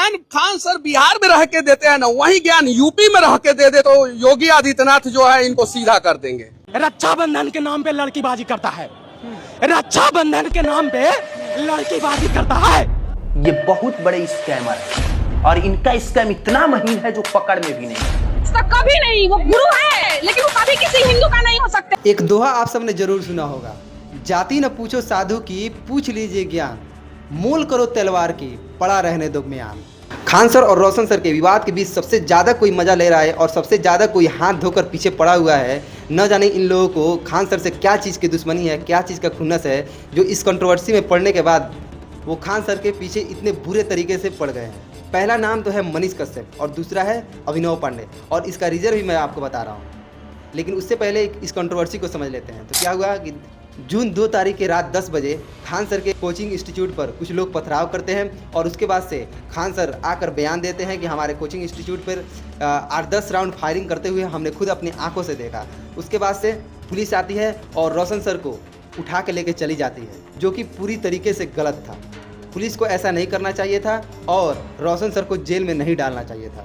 ज्ञान खान सर बिहार में रह के देते हैं ना, वही ज्ञान यूपी में रह के दे दे तो योगी आदित्यनाथ जो है इनको सीधा कर देंगे। रक्षाबंधन के नाम पे लड़कीबाजी करता है, रक्षाबंधन के नाम पे लड़कीबाजी करता है। ये बहुत बड़े स्कैमर है और इनका स्कैम इतना महीन है जो पकड़ में भी नहीं है। कभी नहीं, वो गुरु है लेकिन वो कभी किसी हिंदू का नहीं हो सकते। एक दोहा आप सबने जरूर सुना होगा, जाति न पूछो साधु की, पूछ लीजिए ज्ञान, मोल करो तलवार की, पड़ा रहने दो म्यान। खान सर और रोशन सर के विवाद के बीच सबसे ज़्यादा कोई मजा ले रहा है और सबसे ज़्यादा कोई हाथ धोकर पीछे पड़ा हुआ है। न जाने इन लोगों को खान सर से क्या चीज़ की दुश्मनी है, क्या चीज़ का खुन्नस है, जो इस कंट्रोवर्सी में पड़ने के बाद वो खान सर के पीछे इतने बुरे तरीके से पड़ गए हैं। पहला नाम तो है मनीष कश्यप और दूसरा है अभिनव पांडे, और इसका रीज़न भी मैं आपको बता रहा हूँ। लेकिन उससे पहले इस कंट्रोवर्सी को समझ लेते हैं। तो क्या हुआ कि जून 2 तारीख की रात 10 बजे खान सर के कोचिंग इंस्टीट्यूट पर कुछ लोग पथराव करते हैं और उसके बाद से खान सर आकर बयान देते हैं कि हमारे कोचिंग इंस्टीट्यूट पर 8-10 राउंड फायरिंग करते हुए हमने खुद अपनी आंखों से देखा। उसके बाद से पुलिस आती है और रोशन सर को उठा के लेके चली जाती है, जो कि पूरी तरीके से गलत था। पुलिस को ऐसा नहीं करना चाहिए था और रोशन सर को जेल में नहीं डालना चाहिए था।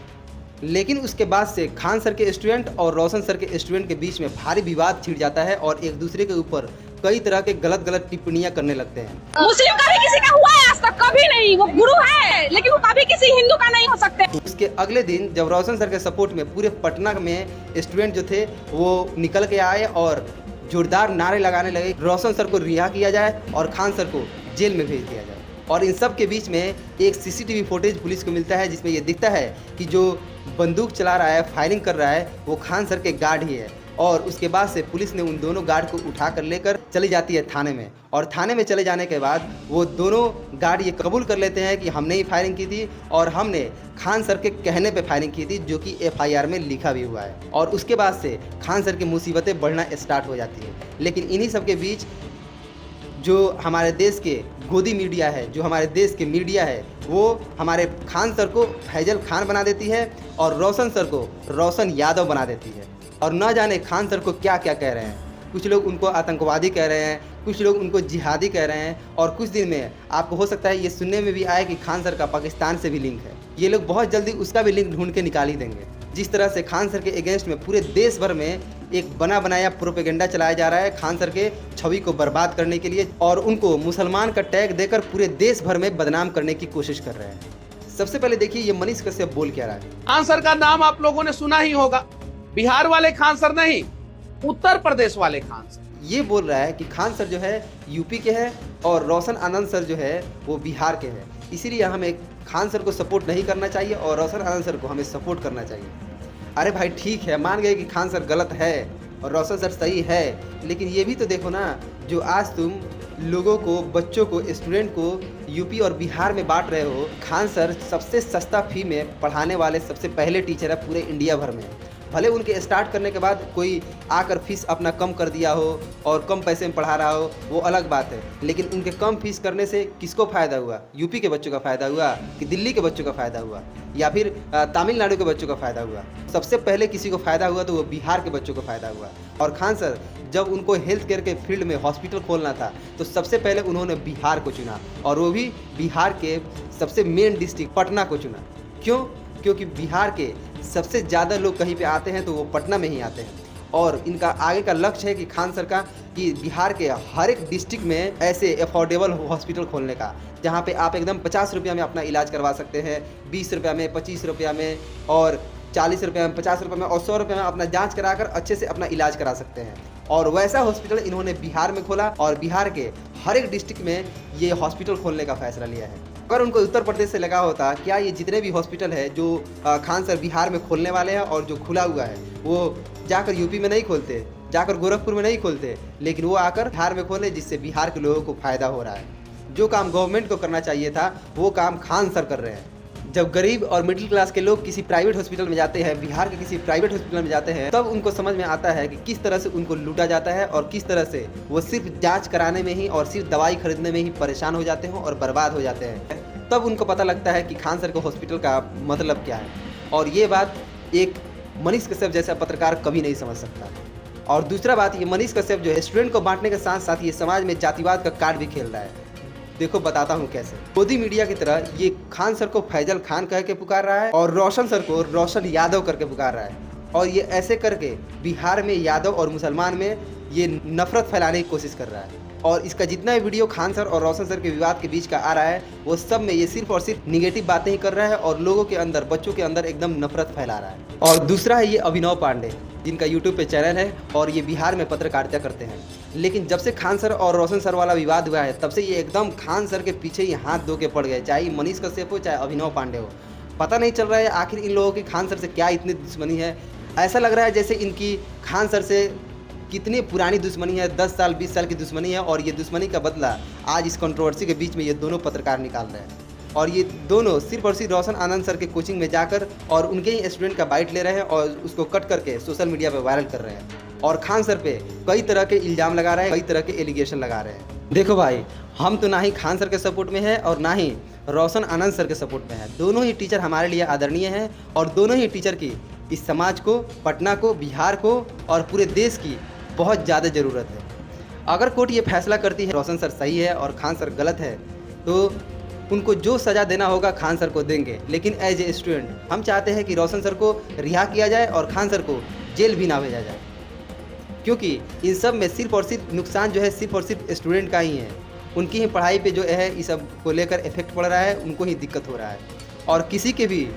लेकिन उसके बाद से खान सर के स्टूडेंट और रोशन सर के स्टूडेंट के बीच में भारी विवाद छिड़ जाता है और एक दूसरे के ऊपर कई तरह के गलत टिप्पणियां करने लगते हैं। मुस्लिम का भी किसी का हुआ है आज तक? कभी नहीं। वो गुरु है लेकिन वो कभी किसी हिंदू का नहीं हो सकते। उसके अगले दिन जब रोशन सर के सपोर्ट में पूरे पटना में स्टूडेंट जो थे वो निकल के आए और जोरदार नारे लगाने लगे, रोशन सर को रिहा किया जाए और खान सर को जेल में भेज दिया जाए। और इन सब के बीच में एक सीसीटीवी फुटेज पुलिस को मिलता है जिसमें ये दिखता है कि जो बंदूक चला रहा है, फायरिंग कर रहा है, वो खान सर के गार्ड ही है। और उसके बाद से पुलिस ने उन दोनों गार्ड को उठा कर लेकर चली जाती है थाने में, और थाने में चले जाने के बाद वो दोनों गार्ड ये कबूल कर लेते हैं कि हमने ही फायरिंग की थी और हमने खान सर के कहने पे फायरिंग की थी, जो कि FIR में लिखा भी हुआ है। और उसके बाद से खान सर की मुसीबतें बढ़ना स्टार्ट हो जाती है। लेकिन इन्हीं सब के बीच जो हमारे देश के गोदी मीडिया है, जो हमारे देश के मीडिया है, वो हमारे खान सर को फैजल खान बना देती है और रोशन सर को रोशन यादव बना देती है। और न जाने खान सर को क्या क्या कह रहे हैं। कुछ लोग उनको आतंकवादी कह रहे हैं, कुछ लोग उनको जिहादी कह रहे हैं, और कुछ दिन में आपको हो सकता है ये सुनने में भी आए कि खान सर का पाकिस्तान से भी लिंक है। ये लोग बहुत जल्दी उसका भी लिंक ढूंढ के निकाल ही देंगे। जिस तरह से खान सर के अगेंस्ट में पूरे देश भर में एक बना बनाया प्रोपेगेंडा चलाया जा रहा है खान सर के छवि को बर्बाद करने के लिए, और उनको मुसलमान का टैग देकर पूरे देश भर में बदनाम करने की कोशिश कर रहे हैं। सबसे पहले देखिए ये मनीष कश्यप बोल क्या रहा है। खान सर का नाम आप लोगों ने सुना ही होगा, बिहार वाले खान सर नहीं, उत्तर प्रदेश वाले खान सर। ये बोल रहा है कि खान सर जो है यूपी के हैं और रोशन आनंद सर जो है वो बिहार के हैं, इसीलिए हमें खान सर को सपोर्ट नहीं करना चाहिए और रोशन आनंद सर को हमें सपोर्ट करना चाहिए। अरे भाई ठीक है, मान गए कि खान सर गलत है और रोशन सर सही है, लेकिन ये भी तो देखो ना, जो आज तुम लोगों को, बच्चों को, स्टूडेंट को यूपी और बिहार में बांट रहे हो। खान सर सबसे सस्ता फी में पढ़ाने वाले सबसे पहले टीचर है पूरे इंडिया भर में। भले उनके स्टार्ट करने के बाद कोई आकर फीस अपना कम कर दिया हो और कम पैसे में पढ़ा रहा हो, वो अलग बात है, लेकिन उनके कम फीस करने से किसको फ़ायदा हुआ? यूपी के बच्चों का फ़ायदा हुआ कि दिल्ली के बच्चों का फ़ायदा हुआ या फिर तमिलनाडु के बच्चों का फ़ायदा हुआ? सबसे पहले किसी को फ़ायदा हुआ तो वो बिहार के बच्चों को फ़ायदा हुआ। और खान सर जब उनको हेल्थ केयर के फील्ड में हॉस्पिटल खोलना था तो सबसे पहले उन्होंने बिहार को चुना, और वो भी बिहार के सबसे मेन डिस्ट्रिक्ट पटना को चुना। क्यों? क्योंकि बिहार के सबसे ज़्यादा लोग कहीं पे आते हैं तो वो पटना में ही आते हैं। और इनका आगे का लक्ष्य है कि खान सर का कि बिहार के हर एक डिस्ट्रिक्ट में ऐसे अफोर्डेबल हॉस्पिटल खोलने का, जहाँ पे आप एकदम 50 रुपया में अपना इलाज करवा सकते हैं, 20 रुपया में, 25 रुपया में, और 40 रुपया में, 50 रुपये में और 100 रुपये में अपना जांच कराकर अच्छे से अपना इलाज करा सकते हैं। और वैसा हॉस्पिटल इन्होंने बिहार में खोला और बिहार के हर एक डिस्ट्रिक्ट में ये हॉस्पिटल खोलने का फैसला लिया है। अगर उनको उत्तर प्रदेश से लगा होता, क्या ये जितने भी हॉस्पिटल है जो खान सर बिहार में खोलने वाले हैं और जो खुला हुआ है, वो जाकर यूपी में नहीं खोलते, जाकर गोरखपुर में नहीं खोलते, लेकिन वो आकर बिहार में खोले, जिससे बिहार के लोगों को फ़ायदा हो रहा है। जो काम गवर्नमेंट को करना चाहिए था वो काम खान सर कर रहे हैं। जब गरीब और मिडिल क्लास के लोग किसी प्राइवेट हॉस्पिटल में जाते हैं, बिहार के किसी प्राइवेट हॉस्पिटल में जाते हैं, तब उनको समझ में आता है कि किस तरह से उनको लूटा जाता है और किस तरह से वो सिर्फ जांच कराने में ही और सिर्फ दवाई खरीदने में ही परेशान हो जाते हैं और बर्बाद हो जाते हैं। तब उनको पता लगता है कि खान सर के हॉस्पिटल का मतलब क्या है। और ये बात एक मनीष कश्यप जैसा पत्रकार कभी नहीं समझ सकता। और दूसरा बात, ये मनीष कश्यप जो है स्टूडेंट को बांटने के साथ साथ ये समाज में जातिवाद का कार्ड भी खेल रहा है। देखो बताता हूँ कैसे। मोदी मीडिया की तरह ये खान सर को फैजल खान कह के पुकार रहा है और रोशन सर को रोशन यादव करके पुकार रहा है, और ये ऐसे करके बिहार में यादव और मुसलमान में ये नफरत फैलाने की कोशिश कर रहा है। और इसका जितना भी वीडियो खान सर और रोशन सर के विवाद के बीच का आ रहा है, वो सब में ये सिर्फ और सिर्फ निगेटिव बातें ही कर रहा है और लोगों के अंदर, बच्चों के अंदर एकदम नफरत फैला रहा है। और दूसरा है ये अभिनव पांडे, जिनका यूट्यूब पे चैनल है और ये बिहार में पत्रकारिता करते हैं। लेकिन जब से खान सर और रोशन सर वाला विवाद हुआ है, तब से ये एकदम खान सर के पीछे ही हाथ धो के पड़ गए, चाहे मनीष कश्यप हो चाहे अभिनव पांडे हो। पता नहीं चल रहा है आखिर इन लोगों की खान सर से क्या इतनी दुश्मनी है। ऐसा लग रहा है जैसे इनकी खान सर से कितनी पुरानी दुश्मनी है, 10 साल 20 साल की दुश्मनी है, और ये दुश्मनी का बदला आज इस कंट्रोवर्सी के बीच में ये दोनों पत्रकार निकाल रहे हैं। और ये दोनों सिर्फ और सिर्फ रोशन आनंद सर के कोचिंग में जाकर और उनके ही स्टूडेंट का बाइट ले रहे हैं और उसको कट करके सोशल मीडिया पे वायरल कर रहे हैं और खान सर पे कई तरह के इल्ज़ाम लगा रहे हैं, कई तरह के एलिगेशन लगा रहे हैं। देखो भाई, हम तो ना ही खान सर के सपोर्ट में है और ना ही रोशन आनंद सर के सपोर्ट में है। दोनों ही टीचर हमारे लिए आदरणीय हैं और दोनों ही टीचर की इस समाज को, पटना को, बिहार को और पूरे देश की बहुत ज़्यादा ज़रूरत है। अगर कोर्ट ये फैसला करती है रोशन सर सही है और खान सर गलत है, तो उनको जो सज़ा देना होगा खान सर को देंगे। लेकिन एज ए स्टूडेंट हम चाहते हैं कि रोशन सर को रिहा किया जाए और खान सर को जेल भी ना भेजा जाए, क्योंकि इन सब में सिर्फ और सिर्फ नुकसान जो है सिर्फ और सिर्फ स्टूडेंट का ही है। उनकी ही पढ़ाई पे जो है इस सब को लेकर इफेक्ट पड़ रहा है, उनको ही दिक्कत हो रहा है। और किसी के भी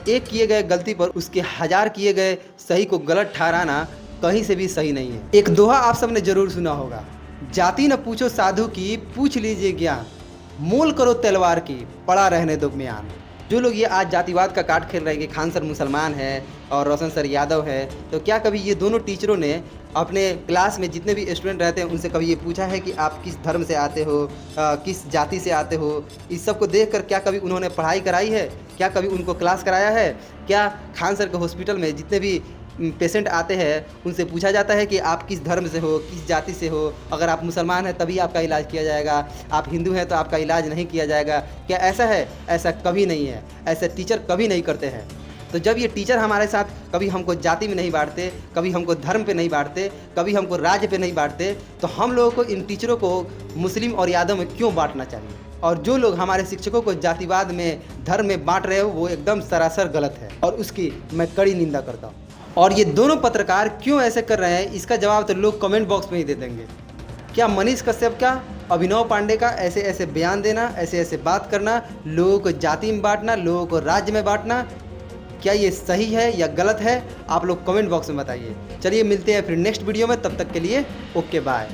एक किए गए गलती पर उसके 1000 किए गए सही को गलत ठहराना कहीं से भी सही नहीं है। एक दोहा आप सबने जरूर सुना होगा, जाति न पूछो साधु की, पूछ लीजिए ज्ञान, मोल करो तलवार की, पड़ा रहने दो म्यान। जो लोग ये आज जातिवाद का कार्ड खेल रहे हैं कि खान सर मुसलमान है और रोशन सर यादव है, तो क्या कभी ये दोनों टीचरों ने अपने क्लास में जितने भी स्टूडेंट रहते हैं उनसे कभी ये पूछा है कि आप किस धर्म से आते हो, किस जाति से आते हो? इस सब को देख कर क्या कभी उन्होंने पढ़ाई कराई है? क्या कभी उनको क्लास कराया है? क्या खान सर के हॉस्पिटल में जितने भी पेशेंट आते हैं उनसे पूछा जाता है कि आप किस धर्म से हो, किस जाति से हो? अगर आप मुसलमान हैं तभी आपका इलाज किया जाएगा, आप हिंदू हैं तो आपका इलाज नहीं किया जाएगा? क्या ऐसा है? ऐसा कभी नहीं है, ऐसे टीचर कभी नहीं करते हैं। तो जब ये टीचर हमारे साथ कभी हमको जाति में नहीं बांटते, कभी हमको धर्म पे नहीं बांटते, कभी हमको राज्य पे नहीं बांटते, तो हम लोगों को, इन टीचरों को मुस्लिम और यादव में क्यों बांटना चाहिए? और जो लोग हमारे शिक्षकों को जातिवाद में, धर्म में बांट रहे हो, वो एकदम सरासर गलत है और उसकी मैं कड़ी निंदा करता हूँ। और ये दोनों पत्रकार क्यों ऐसे कर रहे हैं, इसका जवाब तो लोग कमेंट बॉक्स में ही दे देंगे। क्या मनीष कश्यप का, अभिनव पांडे का ऐसे ऐसे बयान देना, ऐसे ऐसे बात करना, लोगों को जाति में बांटना, लोगों को राज्य में बांटना, क्या ये सही है या गलत है? आप लोग कमेंट बॉक्स में बताइए। चलिए मिलते हैं फिर नेक्स्ट वीडियो में, तब तक के लिए ओके बाय।